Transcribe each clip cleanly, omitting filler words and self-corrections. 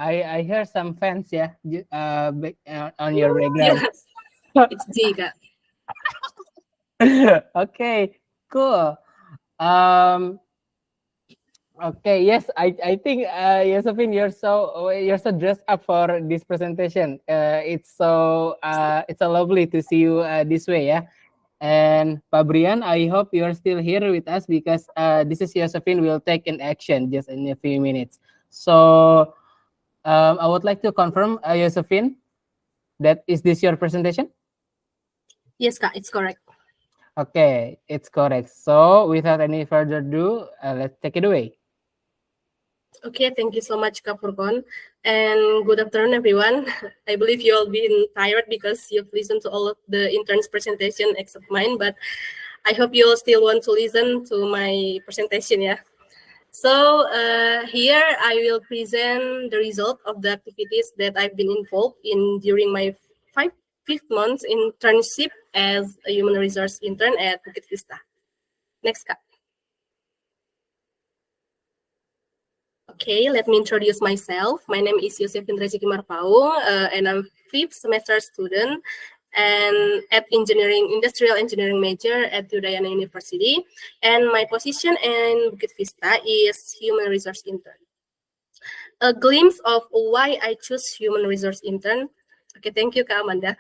I hear some fans, yeah, on your background. Yes, it's Jika. Okay, cool. Um, okay, yes, I think Yosefine, you're so dressed up for this presentation. It's so lovely to see you this way, yeah. And Fabrian, I hope you're still here with us because this is Yosefine will take an action just in a few minutes. So I would like to confirm, Yosefine, that is this your presentation? Yes, Kak, it's correct. Okay, it's correct. So without any further ado, let's take it away. Okay, thank you so much, Kak Furkon. And good afternoon, everyone. I believe you all been tired because you've listened to all of the interns' presentation except mine, but I hope you all still want to listen to my presentation, yeah. So here I will present the result of the activities that I've been involved in during my fifth month internship as a human resource intern at Bukit Vista. Next, Kak. Okay, let me introduce myself. My name is Yosefine and I'm fifth semester student and at industrial engineering major at Udayana University. And my position in Bukit Vista is human resource intern. A glimpse of why I choose human resource intern. Okay, thank you, Kak Amanda.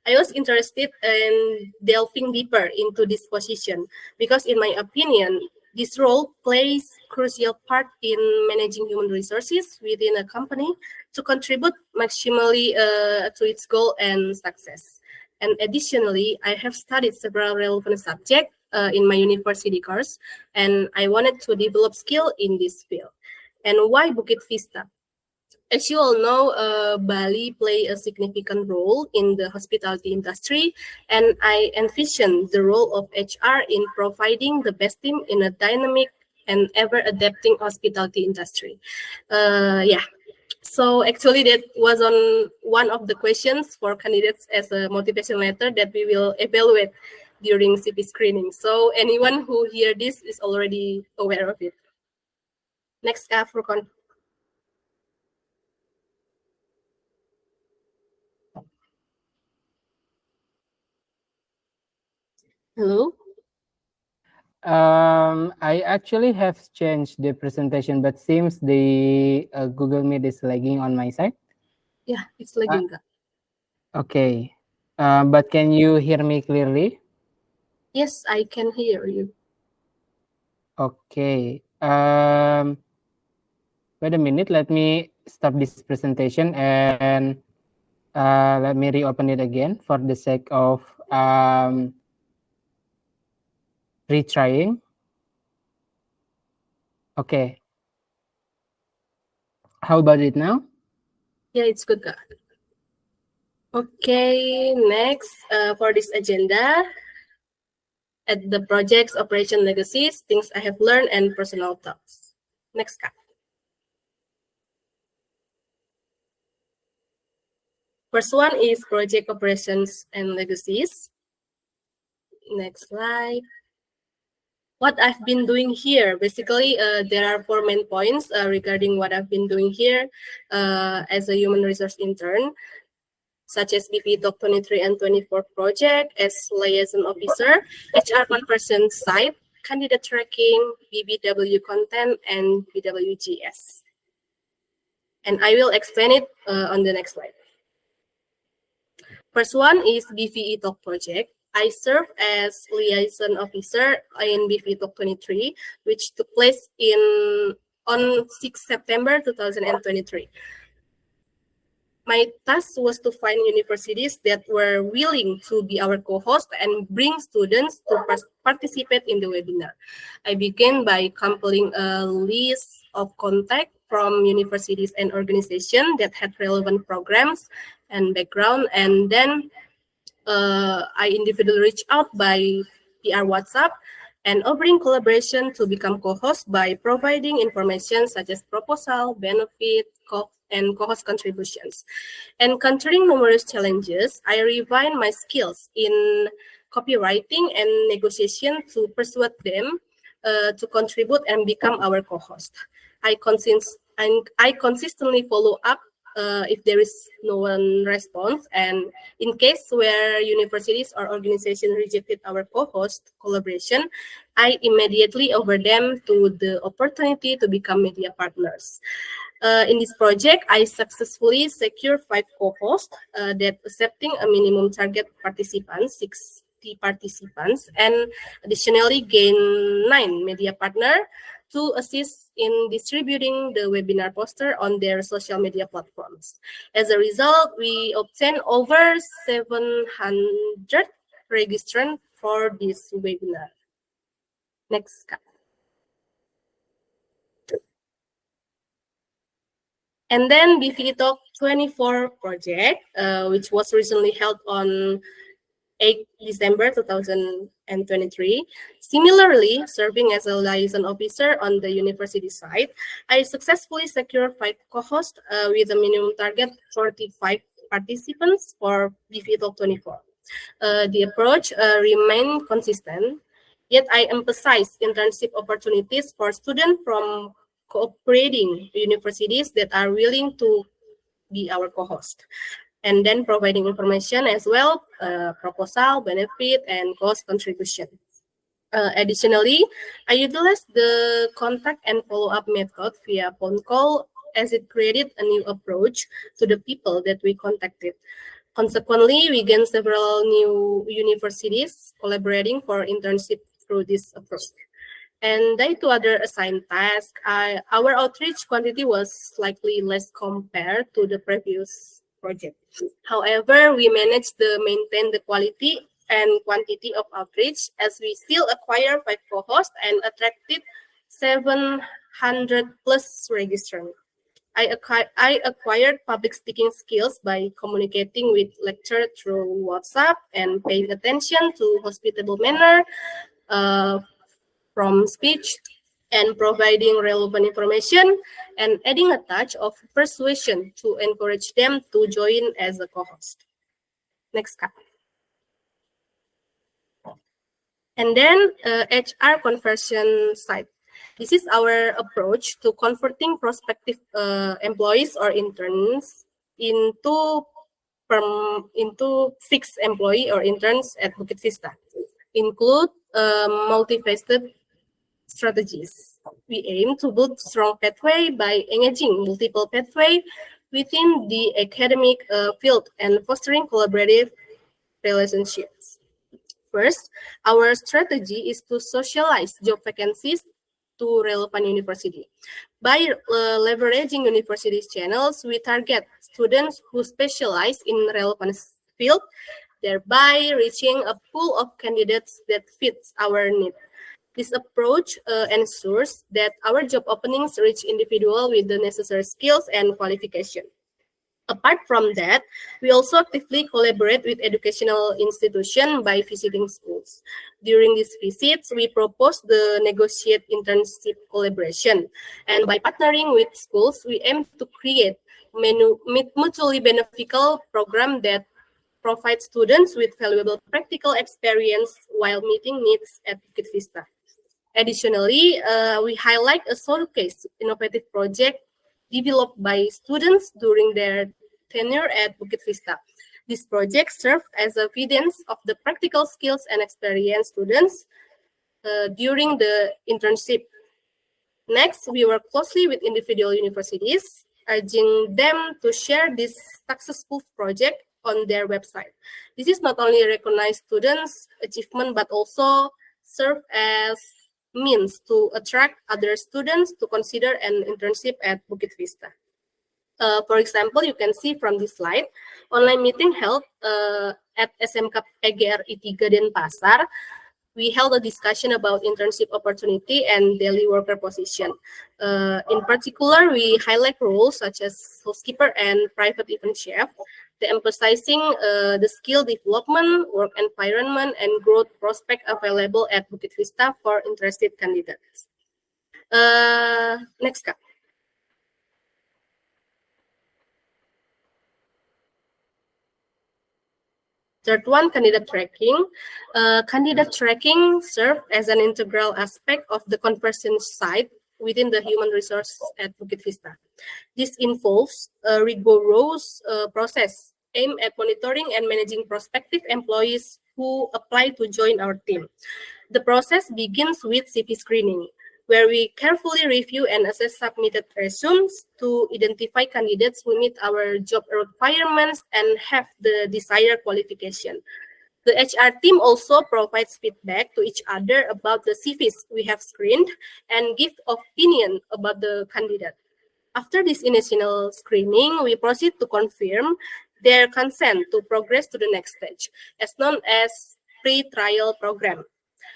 I was interested in delving deeper into this position because, in my opinion, this role plays crucial part in managing human resources within a company to contribute maximally to its goal and success. And additionally, I have studied several relevant subjects in my university course, and I wanted to develop skill in this field. And why Bukit Vista? As you all know, Bali play a significant role in the hospitality industry, and I envision the role of HR in providing the best team in a dynamic and ever-adapting hospitality industry. Yeah. So actually, that was on one of the questions for candidates as a motivation letter that we will evaluate during CP screening. So anyone who hear this is already aware of it. Next, Furkon. Hello. I actually have changed the presentation, but seems the Google Meet is lagging on my side. Yeah, it's lagging. Okay. But can you hear me clearly? Yes, I can hear you. Okay. Wait a minute. Let me stop this presentation and let me reopen it again for the sake of retrying. Okay. How about it now? Yeah, it's good, Kak. Okay, next for this agenda, at the project's operation legacies, things I have learned, and personal thoughts. Next, Kak. First one is project operations and legacies. Next slide. What I've been doing here, basically, there are 4 main points regarding what I've been doing here as a human resource intern, such as BV Talk 23 and 24 project as liaison officer, HR conversion site, candidate tracking, BBW content, and BWGS. And I will explain it on the next slide. First one is BVE Talk project. I serve as liaison officer in BVE Talk 23, which took place on 6 September 2023. My task was to find universities that were willing to be our co-host and bring students to participate in the webinar. I began by compiling a list of contacts from universities and organizations that had relevant programs and background, and then I individually reached out by PR WhatsApp and offering collaboration to become co-host by providing information such as proposal, benefit, and co-host contributions. Encountering numerous challenges, I refined my skills in copywriting and negotiation to persuade them to contribute and become our co-host. I and I consistently follow up if there is no one response, and in case where universities or organizations rejected our co-host collaboration, I immediately offer them to the opportunity to become media partners. In this project, I successfully secured 5 co-hosts that accepting a minimum target participants, 60 participants, and additionally gain 9 media partner to assist in distributing the webinar poster on their social media platforms. As a result, we obtained over 700 registrants for this webinar. Next. And then BVE Talk 24 project, which was recently held on 8 December 2023. Similarly, serving as a liaison officer on the university side, I successfully secured 5 co-hosts with a minimum target 45 participants for BVE Talk 24. The approach remained consistent, yet I emphasize internship opportunities for students from cooperating universities that are willing to be our co-host, and then providing information as well, proposal, benefit, and cost contribution. Additionally, I utilized the contact and follow-up method via phone call, as it created a new approach to the people that we contacted. Consequently, we gained several new universities collaborating for internship through this approach. And then to other assigned tasks, our outreach quantity was slightly less compared to the previous project. However, we managed to maintain the quality and quantity of outreach, as we still acquire 5 co-hosts and attracted 700 plus registrants. I acquired public speaking skills by communicating with lecturers through WhatsApp and paying attention to hospitable manner from speech, and providing relevant information, and adding a touch of persuasion to encourage them to join as a co-host. Next card. And then HR conversion site. This is our approach to converting prospective employees or interns into fixed employee or interns at Bukit Vista. Include multifaceted strategies. We aim to build strong pathway by engaging multiple pathway within the academic field and fostering collaborative relationships. First, our strategy is to socialize job vacancies to relevant university. By leveraging universities channels, we target students who specialize in relevant field, thereby reaching a pool of candidates that fits our need. This approach ensures that our job openings reach individuals with the necessary skills and qualification. Apart from that, we also actively collaborate with educational institutions by visiting schools. During these visits, we propose the negotiate internship collaboration. And by partnering with schools, we aim to create mutually beneficial program that provide students with valuable practical experience while meeting needs at Bukit Vista. Additionally, we highlight a showcase innovative project developed by students during their tenure at Bukit Vista. This project served as evidence of the practical skills and experience students during the internship. Next, we work closely with individual universities, urging them to share this successful project on their website. This is not only recognize students' achievement, but also serve as means to attract other students to consider an internship at Bukit Vista. For example, you can see from this slide, online meeting held at SMK PGRI 3 Denpasar. We held a discussion about internship opportunity and daily worker position. In particular, we highlight roles such as housekeeper and private event chef, emphasizing the skill development, work environment, and growth prospect available at Bukit Vista for interested candidates. Next card. Third one, candidate tracking. Candidate tracking serves as an integral aspect of the conversion site within the human resource at Bukit Vista. This involves a rigorous process aimed at monitoring and managing prospective employees who apply to join our team. The process begins with CV screening, where we carefully review and assess submitted resumes to identify candidates who meet our job requirements and have the desired qualification. The HR team also provides feedback to each other about the CVs we have screened and give opinion about the candidate. After this initial screening, we proceed to confirm their consent to progress to the next stage, as known as pre-trial program.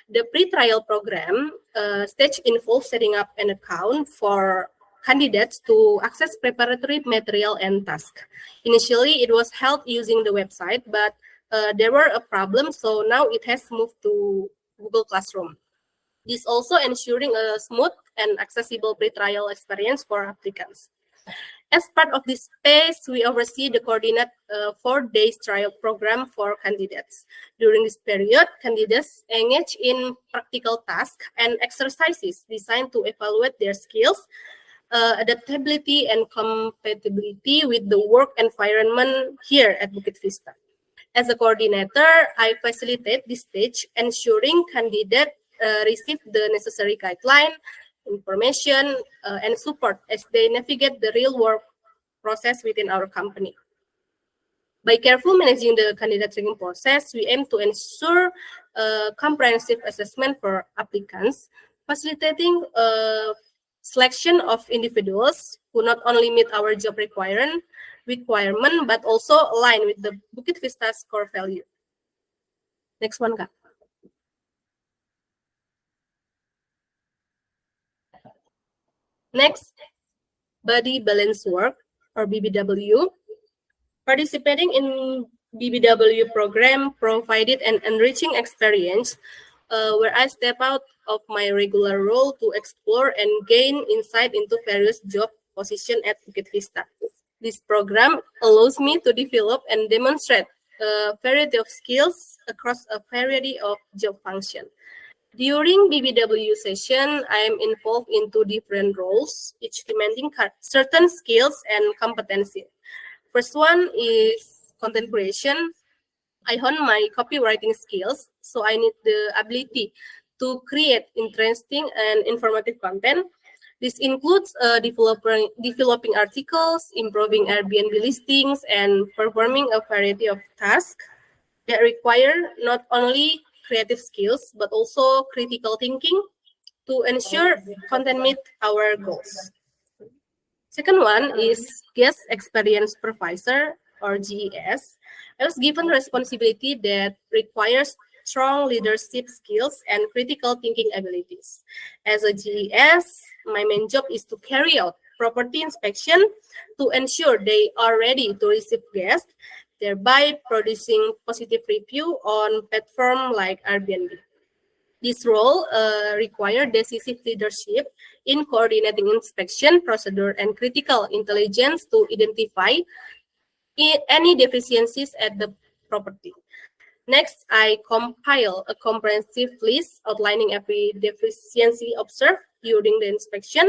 The pre-trial program stage involves setting up an account for candidates to access preparatory material and tasks. Initially, it was held using the website, but there were a problem, so now it has moved to Google Classroom. This also ensuring a smooth and accessible pre-trial experience for applicants. As part of this phase, we oversee the coordinate 4-day trial program for candidates. During this period, candidates engage in practical tasks and exercises designed to evaluate their skills, adaptability, and compatibility with the work environment here at Bukit Vista. As a coordinator, I facilitate this stage, ensuring candidates receive the necessary guideline, information, and support as they navigate the real work process within our company. By carefully managing the candidate screening process, we aim to ensure comprehensive assessment for applicants, facilitating selection of individuals who not only meet our job requirement, but also align with the Bukit Vista's core value. Next one, Kak. Next, body balance work, or BBW. Participating in BBW program provided an enriching experience where I step out of my regular role to explore and gain insight into various job positions at Bukit Vista. This program allows me to develop and demonstrate a variety of skills across a variety of job functions. During BBW session, I am involved into different roles, each demanding certain skills and competency. First one is content creation. I hone my copywriting skills, so I need the ability to create interesting and informative content. This includes developing articles, improving Airbnb listings, and performing a variety of tasks that require not only creative skills, but also critical thinking to ensure content meet our goals. Second one is Guest Experience Supervisor, or GES. I was given responsibility that requires strong leadership skills and critical thinking abilities. As a GES, my main job is to carry out property inspection to ensure they are ready to receive guests, thereby producing positive review on platform like Airbnb. This role requires decisive leadership in coordinating inspection procedure and critical intelligence to identify any deficiencies at the property. Next, I compile a comprehensive list outlining every deficiency observed during the inspection,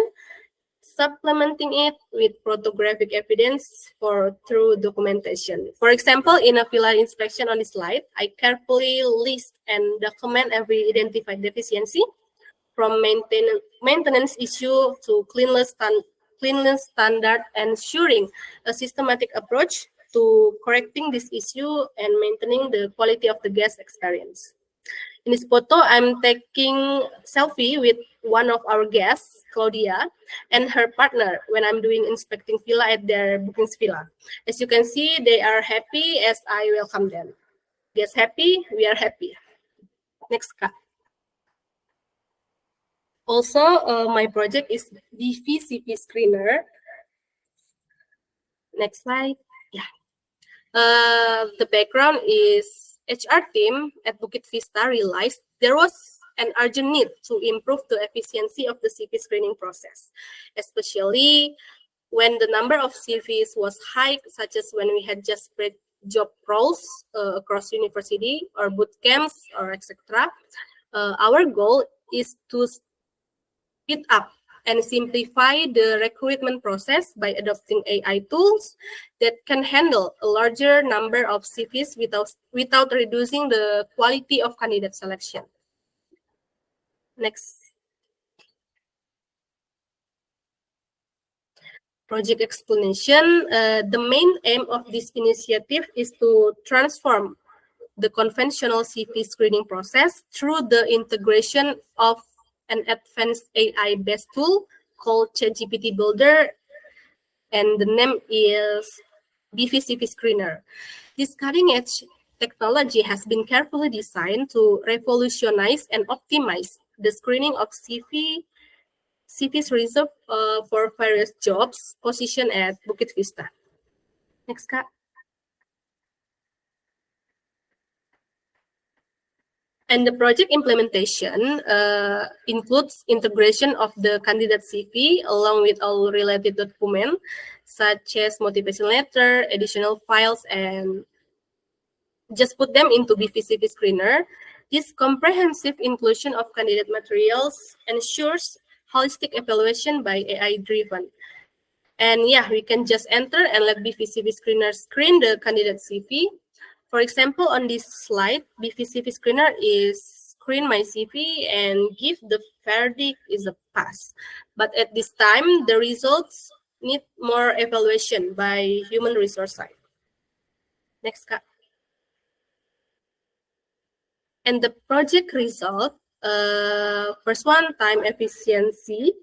supplementing it with photographic evidence for through documentation. For example, in a villa inspection on this slide, I carefully list and document every identified deficiency, from maintenance issue to cleanliness standard, ensuring a systematic approach to correcting this issue and maintaining the quality of the guest experience. In this photo, I'm taking selfie with one of our guests, Claudia, and her partner when I'm doing inspecting villa at their bookings villa. As you can see, they are happy as I welcome them. Guests happy, we are happy. Next, Kak. Also, my project is DVCP Screener. Next slide. Yeah. The background is HR team at Bukit Vista realized there was an urgent need to improve the efficiency of the CV screening process, especially when the number of CVs was high, such as when we had just spread job roles across university or boot camps or etc. Our goal is to speed up and simplify the recruitment process by adopting AI tools that can handle a larger number of CVs without reducing the quality of candidate selection. Next. Project explanation. The main aim of this initiative is to transform the conventional CV screening process through the integration of an advanced AI-based tool called ChatGPT Builder, and the name is BVCV Screener. This cutting-edge technology has been carefully designed to revolutionize and optimize the screening of CVs reserved for various jobs positioned at Bukit Vista. Next, Kak. And the project implementation includes integration of the candidate CV along with all related documents such as motivation letter, additional files, and just put them into BVCV Screener. This comprehensive inclusion of candidate materials ensures holistic evaluation by AI-driven. And yeah, we can just enter and let BVCV Screener screen the candidate CV. For example, on this slide, BVCV Screener is screen my CV and give the verdict is a pass. But at this time, the results need more evaluation by human resource side. Next, Kak. And the project result, first one, time efficiency.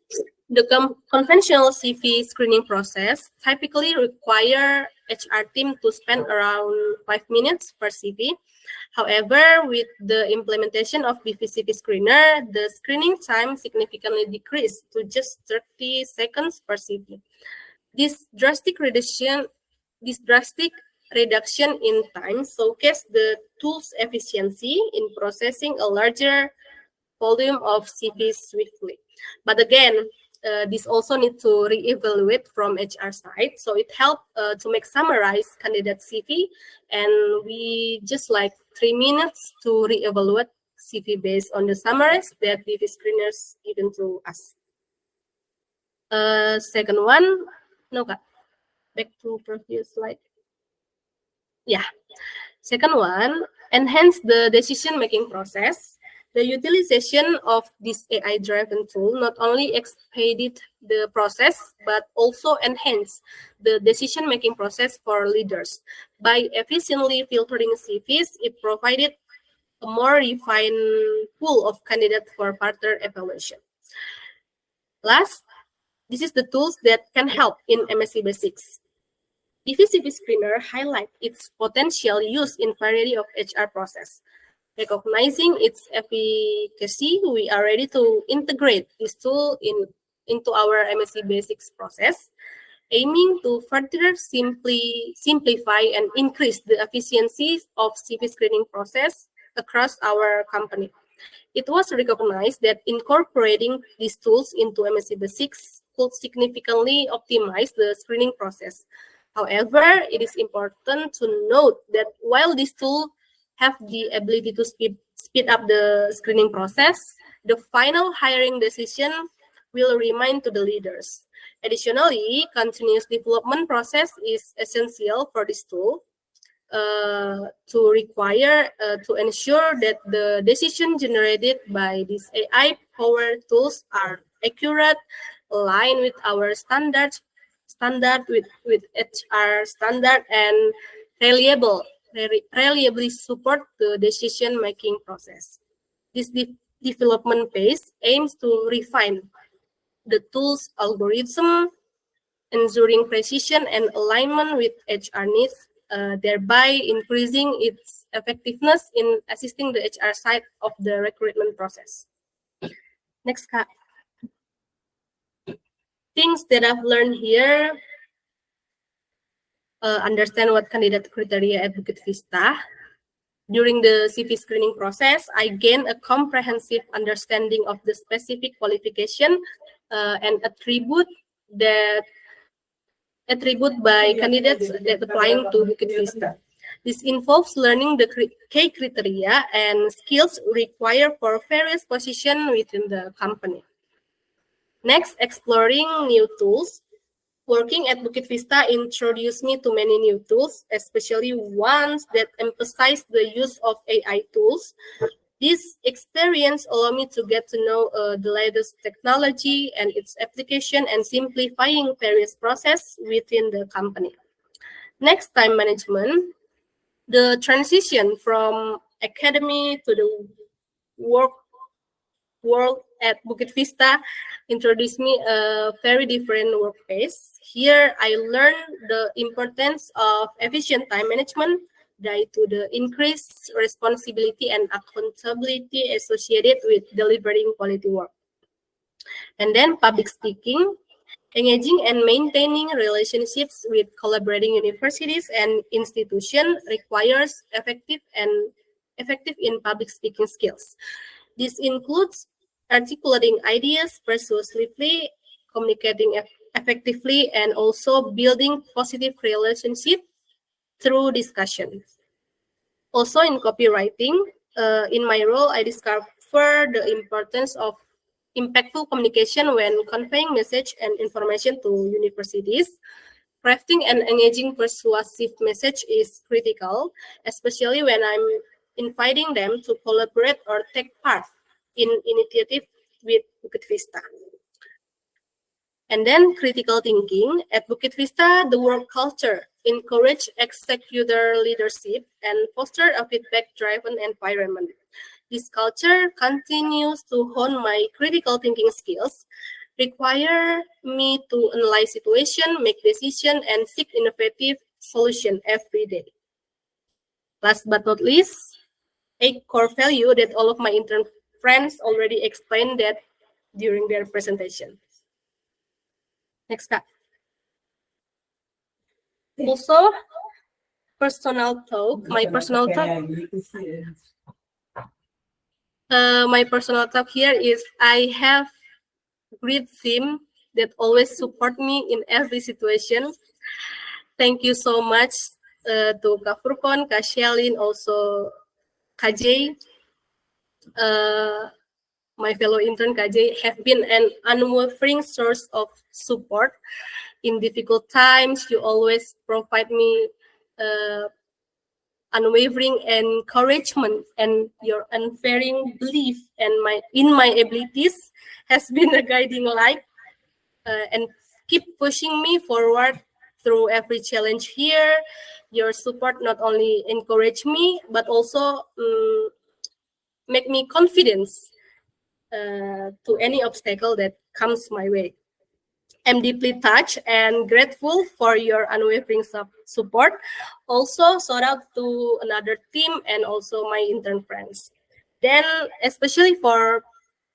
The conventional CV screening process typically require HR team to spend around 5 minutes per CV. However, with the implementation of BVCV Screener, the screening time significantly decreased to just 30 seconds per CV. This drastic reduction in time showcases the tool's efficiency in processing a larger volume of CVs swiftly. But again, this also need to reevaluate from HR side. So it helped to make summarize candidate CV, and we just like 3 minutes to reevaluate CV based on the summaries that BV screeners given to us. Second one, no, Kak. Back to previous slide. Yeah. Second one, enhance the decision-making process. The utilization of this AI-driven tool not only expedite the process, but also enhance the decision-making process for leaders. By efficiently filtering CVs, it provided a more refined pool of candidates for further evaluation. Last, this is the tools that can help in MSc Basics. BVCV Screener highlights its potential use in variety of HR process. Recognizing its efficacy, we are ready to integrate this tool into our MSc Basics process, aiming to further simplify and increase the efficiency of CV screening process across our company. It was recognized that incorporating these tools into MSc Basics could significantly optimize the screening process. However, it is important to note that while these tools have the ability to speed up the screening process, the final hiring decision will remain to the leaders. Additionally, continuous development process is essential for this tool to ensure that the decision generated by these AI-powered tools are accurate, aligned with our standard with HR standard, and reliably support the decision-making process. This development phase aims to refine the tool's algorithm, ensuring precision and alignment with HR needs, thereby increasing its effectiveness in assisting the HR side of the recruitment process. Next, Kak. Things that I've learned here. Understand what candidate criteria at Bukit Vista. During the CV screening process, I gained a comprehensive understanding of the specific qualification and attribute by candidates that applying to Bukit Vista. This involves learning the key criteria and skills required for various positions within the company. Next, exploring new tools. Working at Bukit Vista introduced me to many new tools, especially ones that emphasize the use of AI tools. This experience allowed me to get to know the latest technology and its application and simplifying various processes within the company. Next, time management. The transition from academy to the work world at Bukit Vista introduced me a very different work pace. Here, I learned the importance of efficient time management due to the increased responsibility and accountability associated with delivering quality work. And then public speaking, engaging and maintaining relationships with collaborating universities and institutions requires effective in public speaking skills. This includes articulating ideas persuasively, communicating effectively, and also building positive relationships through discussion. Also in copywriting, in my role, I discovered the importance of impactful communication when conveying message and information to universities. Crafting and engaging persuasive message is critical, especially when I'm inviting them to collaborate or take part in initiative with Bukit Vista. And then critical thinking. At Bukit Vista, the work culture encourage executor leadership and foster a feedback-driven environment. This culture continues to hone my critical thinking skills, require me to analyze situation, make decisions, and seek innovative solution every day. Last but not least, a core value that all of my intern friends already explained that during their presentation. Next, Kak. Also, personal talk. My personal talk here is I have great team that always support me in every situation. Thank you so much to Kak Furkon, Kak Shelin, also KJ. My fellow intern KJ have been an unwavering source of support. In difficult times, you always provide me unwavering encouragement, and your unfailing belief in my abilities has been a guiding light and keep pushing me forward through every challenge here. Your support not only encourage me but also make me confidence to any obstacle that comes my way. I'm deeply touched and grateful for your unwavering support. Also, shout out to another team and also my intern friends. Then, especially for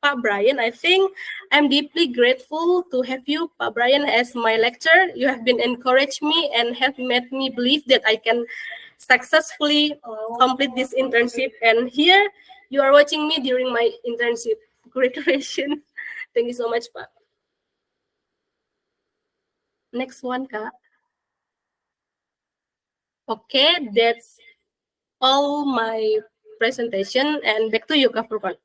Pak Brian, I think I'm deeply grateful to have you, Pak Brian, as my lecturer. You have been encouraged me and have made me believe that I can successfully complete this internship. And here, you are watching me during my internship graduation. Thank you so much, Pak. Next one, Kak. Okay, that's all my presentation, and back to you, Kak Furqan.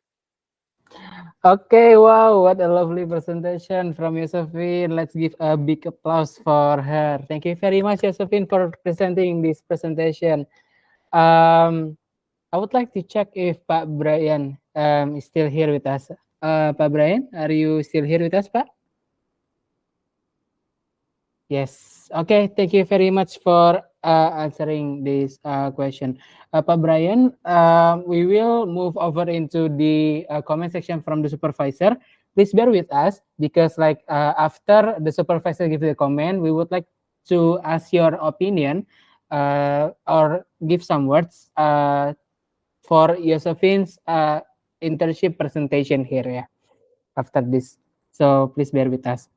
Okay, wow, what a lovely presentation from Yosefine. Let's give a big applause for her. Thank you very much, Yosefine, for presenting this presentation. I would like to check if Pak Brian is still here with us. Pak Brian, are you still here with us, Pak? Yes. Okay. Thank you very much for answering this question. Pak Brian, we will move over into the comment section from the supervisor. Please bear with us because like after the supervisor gives the comment, we would like to ask your opinion or give some words for Yosefine's internship presentation here, yeah, after this. So please bear with us.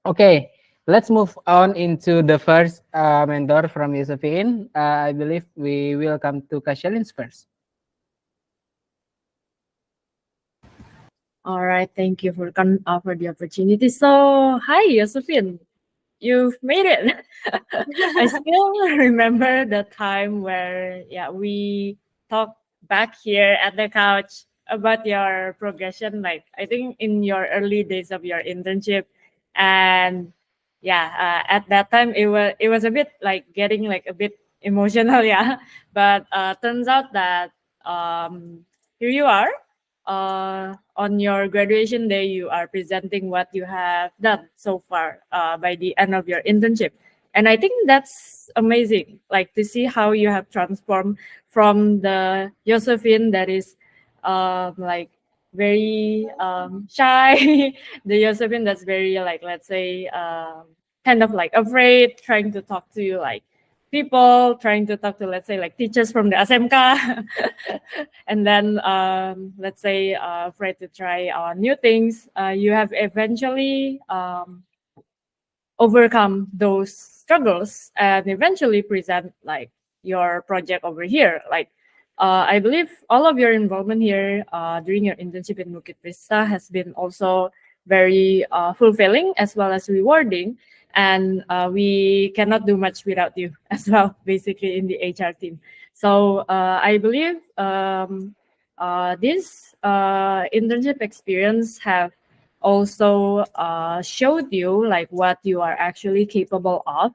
Okay, let's move on into the first mentor from Yosefine. I believe we will come to Kashalins first. All right, thank you for the opportunity. So, hi, Yosefine. You've made it. I still remember the time where we talked back here at the couch about your progression. Like I think in your early days of your internship, and yeah, at that time it was a bit like getting like a bit emotional, yeah. But turns out that here you are. On your graduation day, you are presenting what you have done so far by the end of your internship. And I think that's amazing, like to see how you have transformed from the Josephine that is like very shy, the Josephine that's very like, let's say, kind of like afraid, trying to talk to like people, trying to talk to, let's say, like teachers from the SMK, and then let's say afraid to try new things. You have eventually overcome those struggles and eventually present like your project over here. Like I believe all of your involvement here during your internship in Bukit Vista has been also very fulfilling as well as rewarding. And we cannot do much without you as well, basically in the HR team. So I believe this internship experience have also showed you like what you are actually capable of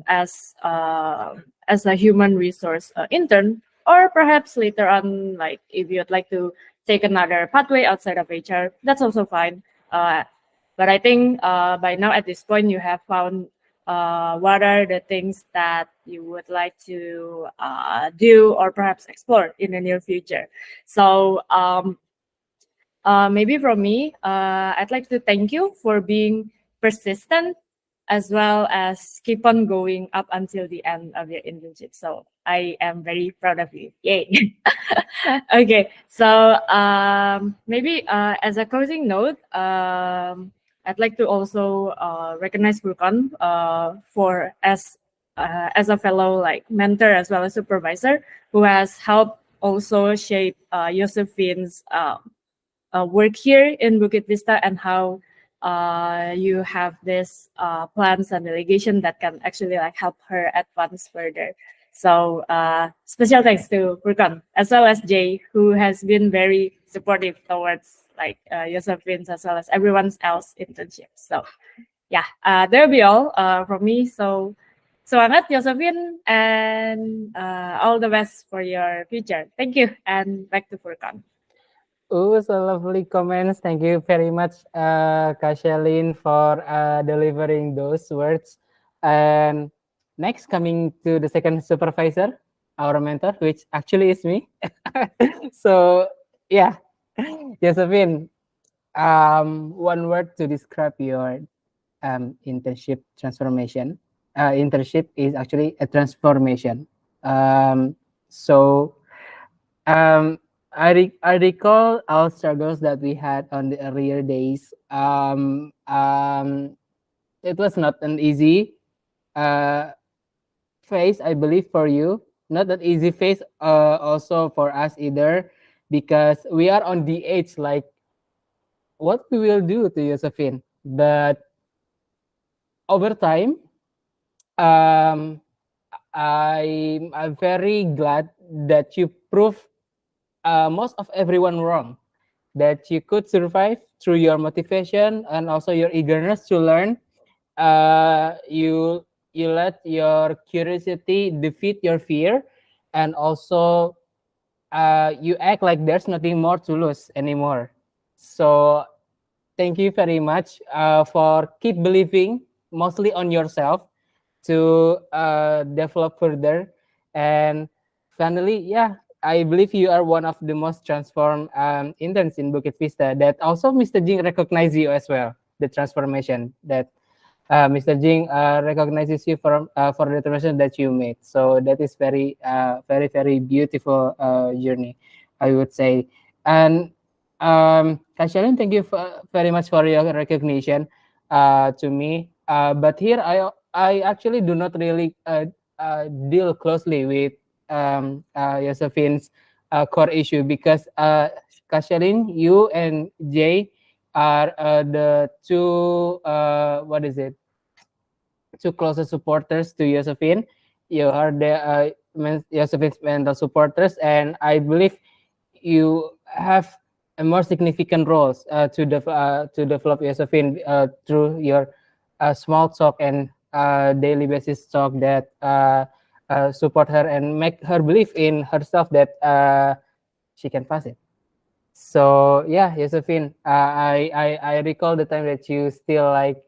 as a human resource intern, or perhaps later on, like if you'd like to take another pathway outside of HR, that's also fine. But I think by now at this point you have found what are the things that you would like to do or perhaps explore in the near future. So maybe from me, I'd like to thank you for being persistent as well as keep on going up until the end of your internship. So I am very proud of you. Yay. Okay, so maybe as a closing note, I'd like to also recognize Furkan for as a fellow like mentor as well as supervisor who has helped also shape Yosephine's work here in Bukit Vista, and how you have this plans and delegation that can actually like help her advance further. So special thanks to Furkan as well as Jay, who has been very supportive towards like Yosephine's as well as everyone else internship. So yeah, that'll be all from me. So semangat Josephine, and all the best for your future. Thank you, and back to Furkan. Oh, so lovely comments. Thank you very much, Kashelin, for delivering those words. And next, coming to the second supervisor, our mentor, which actually is me. So, yeah, Josephine, one word to describe your internship transformation. Internship is actually a transformation. So, I recall our struggles that we had on the earlier days. It was not an easy uh, phase, I believe, for you. Not an easy phase, also for us either, because we are on the age like what we will do to Josephine. But over time, um, I'm very glad that you prove most of everyone wrong, that you could survive through your motivation and also your eagerness to learn. You let your curiosity defeat your fear, and also you act like there's nothing more to lose anymore. So thank you very much for keep believing mostly on yourself to develop further. And finally, yeah, I believe you are one of the most transformed interns in Bukit Vista. That also Mr. Jing recognizes you as well, the transformation that Mr. Jing recognizes you for the transformation that you made. So that is very beautiful journey, I would say. And Kashalin, thank you very much for your recognition to me. But here I actually do not really deal closely with Yosephine's core issue, because Kashalin, you and Jay are the two what is it? Two closest supporters to Josephine. You are the Josephine's mental supporters, and I believe you have a more significant roles to develop Yosefine through your small talk and daily basis talk that support her and make her believe in herself that she can pass it. So yeah, Yosefine, I recall the time that you still like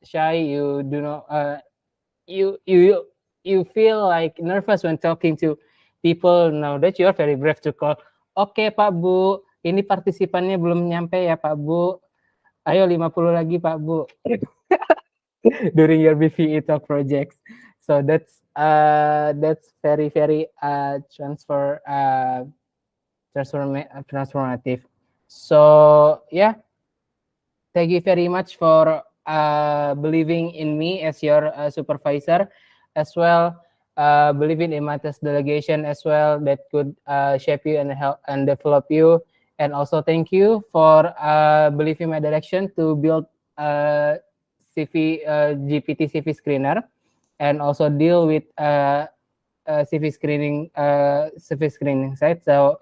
shy. You do not you feel like nervous when talking to people. Now that you are very brave to call. Oke Pak Bu, ini partisipannya belum nyampe ya Pak Bu. Ayo 50 lagi Pak Bu. During your BVE talk projects. So that's very transformative. So yeah, thank you very much for believing in me as your supervisor, as well believing in my test delegation as well that could shape you and help and develop you. And also thank you for believing my direction to build CV GPT CV screener and also deal with CV screening site. So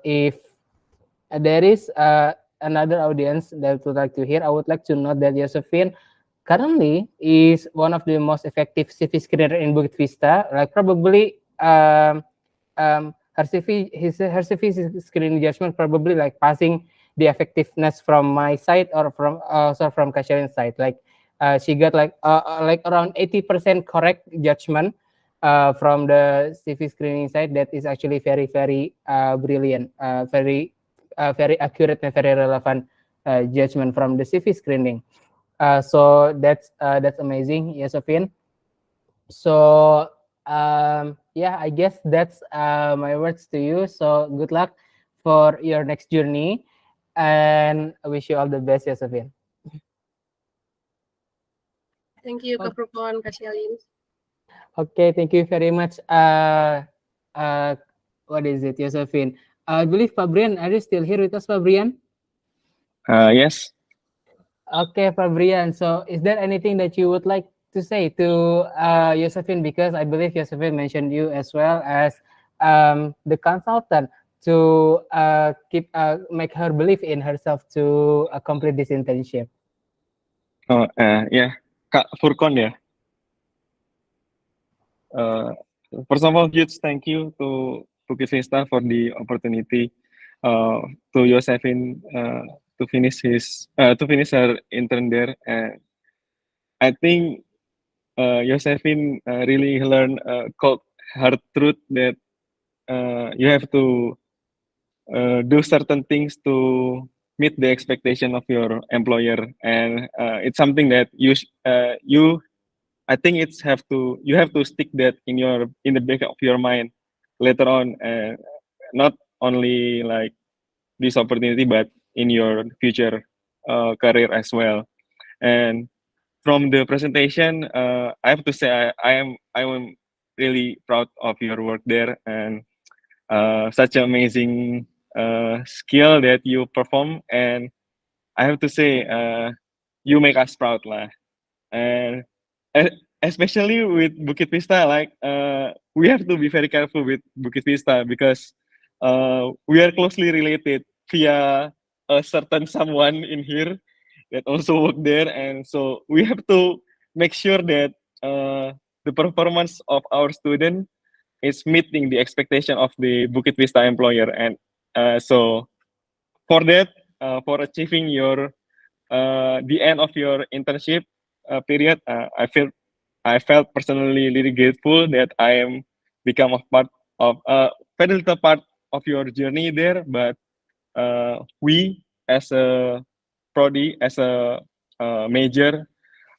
if there is another audience that would like to hear, I would like to note that Yosefine currently is one of the most effective CV screener in Bukit Vista. Like probably her CV screening judgment probably like passing the effectiveness from my side or from also from Kasharin's side. Like she got like around 80% correct judgment from the CV screening side. That is actually very brilliant, very accurate and very relevant judgment from the CV screening. So that's amazing, Yosefine. So yeah, I guess that's my words to you. So good luck for your next journey, and I wish you all the best, Yosefine. Thank you, Kak Furkon, Kak Shelin. Okay, thank you very much. What is it, Yosefine? I believe Fabrian, are you still here with us, Fabrian? Yes. Okay, Fabrian. So, is there anything that you would like to say to Yosefine? Because I believe Yosefine mentioned you as well as the consultant to make her believe in herself to complete this internship. Oh, yeah, Kak Furkon ya. First of all, huge thank you to Bukit Vista for the opportunity to Yosefine to finish her intern there. I think Yosefine really learned cold hard truth that you have to do certain things to meet the expectation of your employer, and it's something that you I think you have to stick that in the back of your mind later on, not only like this opportunity but in your future career as well. And from the presentation, I have to say I am really proud of your work there, and such an amazing skill that you perform. And I have to say you make us proud lah. And especially with Bukit Vista, like we have to be very careful with Bukit Vista because we are closely related via a certain someone in here that also work there, and so we have to make sure that the performance of our student is meeting the expectation of the Bukit Vista employer. And so for that, for achieving your the end of your internship period, I felt personally really grateful that I am become a part of a very little part of your journey there. But we as a prodi, as a major,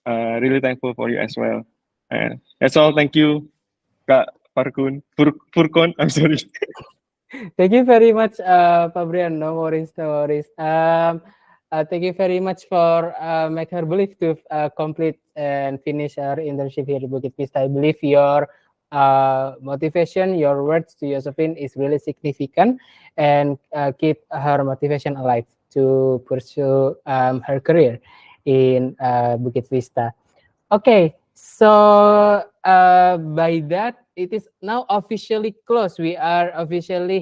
really thankful for you as well. And that's all. Thank you, Kak Furkon. I'm sorry. Thank you very much, Fabrian. No worries, no worries. Thank you very much for make her believe to complete and finish our internship here at Bukit Vista. I believe your motivation, your words to Yosefine is really significant and keep her motivation alive to pursue her career in Bukit Vista. Okay, so by that, it is now officially closed. We are officially